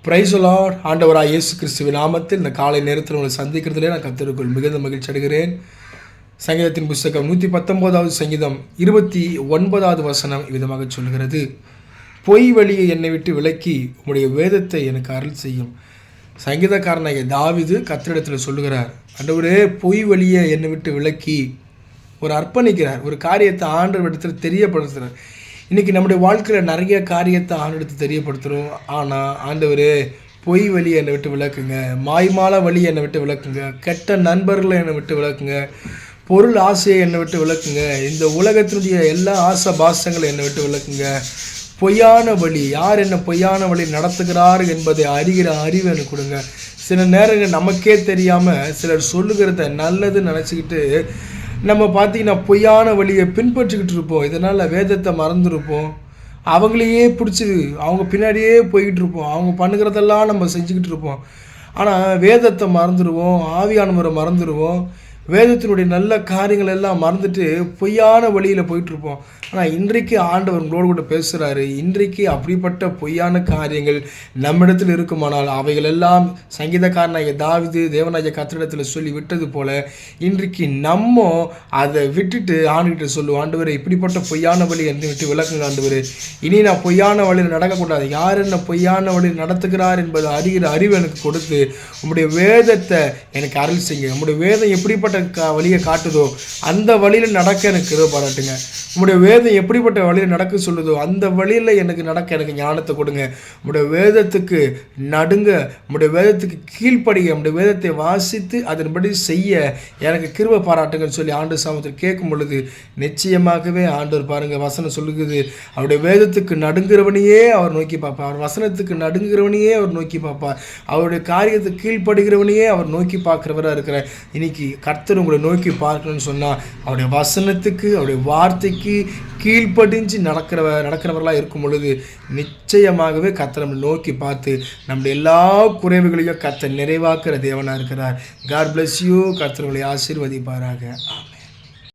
Praise the Lord. ஆண்டவராக இயேசு கிறிஸ்துவின் நாமத்தில் இந்த காலை நேரத்தில் உங்களை சந்திக்கிறதுலே நான் கர்த்தருக்குள் மிகுந்த மகிழ்ச்சி அடைகிறேன். சங்கீதத்தின் புஸ்தகம் 119வது சங்கீதம் 29வது வசனம் விதமாக சொல்கிறது, பொய் வழியை என்னை விட்டு விலக்கி உம்முடைய வேதத்தை எனக்கு அருள் செய்யும். சங்கீதக்காரனாகிய தாவீது கர்த்தரிடத்தில் சொல்லுகிறார், ஆண்டவரே பொய் வழியை என்னை விட்டு விலக்கி ஒரு அர்ப்பணிக்கிறார், ஒரு காரியத்தை ஆண்டவரிடத்தில் தெரியப்படுத்துகிறார். இன்றைக்கி நம்முடைய வாழ்க்கையில் நிறைய காரியத்தை ஆண்டெடுத்து தெரியப்படுத்துகிறோம். ஆனால் ஆண்டவரே பொய் வழியை என்னை விட்டு விளக்குங்க, மாய்மால வழியை என்னை விட்டு விளக்குங்க, கெட்ட நண்பர்களை என்னை விட்டு விளக்குங்க, பொருள் ஆசையை என்னை விட்டு விளக்குங்க, இந்த உலகத்தினுடைய எல்லா ஆசை பாசங்களை என்னை விட்டு விளக்குங்க, பொய்யான வழி யார் என்ன பொய்யான வழி நடத்துகிறார் என்பதை அறிகிற அறிவு எனக்கு கொடுங்க. சில நேரங்கள் நமக்கே தெரியாமல் சிலர் சொல்லுகிறத நல்லதுன்னு நினச்சிக்கிட்டு நம்ம பார்த்திங்கன்னா பொய்யான வழியை பின்பற்றிக்கிட்டு இருப்போம். இதனால் வேதத்தை மறந்துருப்போம், அவங்களையே பிடிச்சி அவங்க பின்னாடியே போய்கிட்டு இருப்போம், அவங்க பண்ணுகிறதெல்லாம் நம்ம செஞ்சுக்கிட்டு இருப்போம். ஆனால் வேதத்தை மறந்துடுவோம், ஆவியானவரை மறந்துடுவோம், வேதத்தினுடைய நல்ல காரியங்கள் எல்லாம் மறந்துட்டு பொய்யான வழியில் போயிட்டுருப்போம். ஆனால் இன்றைக்கு ஆண்டவர் உங்களோடு கூட பேசுகிறாரு. இன்றைக்கு அப்படிப்பட்ட பொய்யான காரியங்கள் நம்மிடத்தில் இருக்குமானால் அவைகள் எல்லாம் சங்கீதக்காரனாகிய தாவீது தேவனாகிய கர்த்தரிடத்தில் சொல்லி விட்டது போல இன்றைக்கு நம்ம அதை விட்டுட்டு ஆண்டுகிட்ட சொல்லுவோம், ஆண்டவரே இப்படிப்பட்ட பொய்யான வழி என்னை விட்டு விலக்குங்க ஆண்டவரே, இனி நான் பொய்யான வழியில் நடக்கக்கூடாது, யார் என்ன பொய்யான வழியில் நடத்துகிறார் என்பதை அறிகிற அறிவு எனக்கு கொடுத்து உங்களுடைய வேதத்தை எனக்கு அருள் செய்யுங்க. உங்களுடைய வேதம் எப்படிப்பட்ட வழியை காட்டுதோ அந்த வழியில் நடக்க எனக்கு கிருபை பாராட்டுங்க. உங்களுடைய வேதம் எப்படிப்பட்ட வழியில் நடக்க சொல்லுதோ அந்த வழியில் எனக்கு நடக்க எனக்கு ஞானத்தை கொடுங்க. உங்களுடைய வேதத்துக்கு நடுங்க, உங்களுடைய வேதத்துக்கு கீழ்ப்படிய, உங்களுடைய வேதத்தை வாசித்து அதன்படி செய்ய எனக்கு கிருபை பாராட்டுங்கன்னு சொல்லி ஆண்டு சாமத்தில் கேட்கும் பொழுது நிச்சயமாகவே ஆண்டவர் பாருங்கள் வசனம் சொல்லுகிறது, அவருடைய வேதத்துக்கு நடுங்கிறவனையே அவர் நோக்கி பார்ப்பார், அவர் வசனத்துக்கு நடுங்கிறவனையே அவர் நோக்கி பார்ப்பார், அவருடைய காரியத்துக்கு கீழ்ப்படுகிறவனையே அவர் நோக்கி பார்க்குறவராக இருக்கிறார். இன்னைக்கு கர்த்தர் உங்களை நோக்கி பார்க்கணும்னு சொன்னால் அவருடைய வசனத்துக்கு அவருடைய வார்த்தைக்கு கீழ்ப்படிஞ்சு நடக்கிறவர்களாக இருக்கும் பொழுது நிச்சயமாகவே கர்த்தர் நம்மை நோக்கி பார்த்து நம்முடைய எல்லா குறைவுகளையும் கர்த்தர் நிறைவாக்குற தேவனாக இருக்கிறார். God bless you. கர்த்தர் உங்களை ஆசீர்வதிப்பாராக.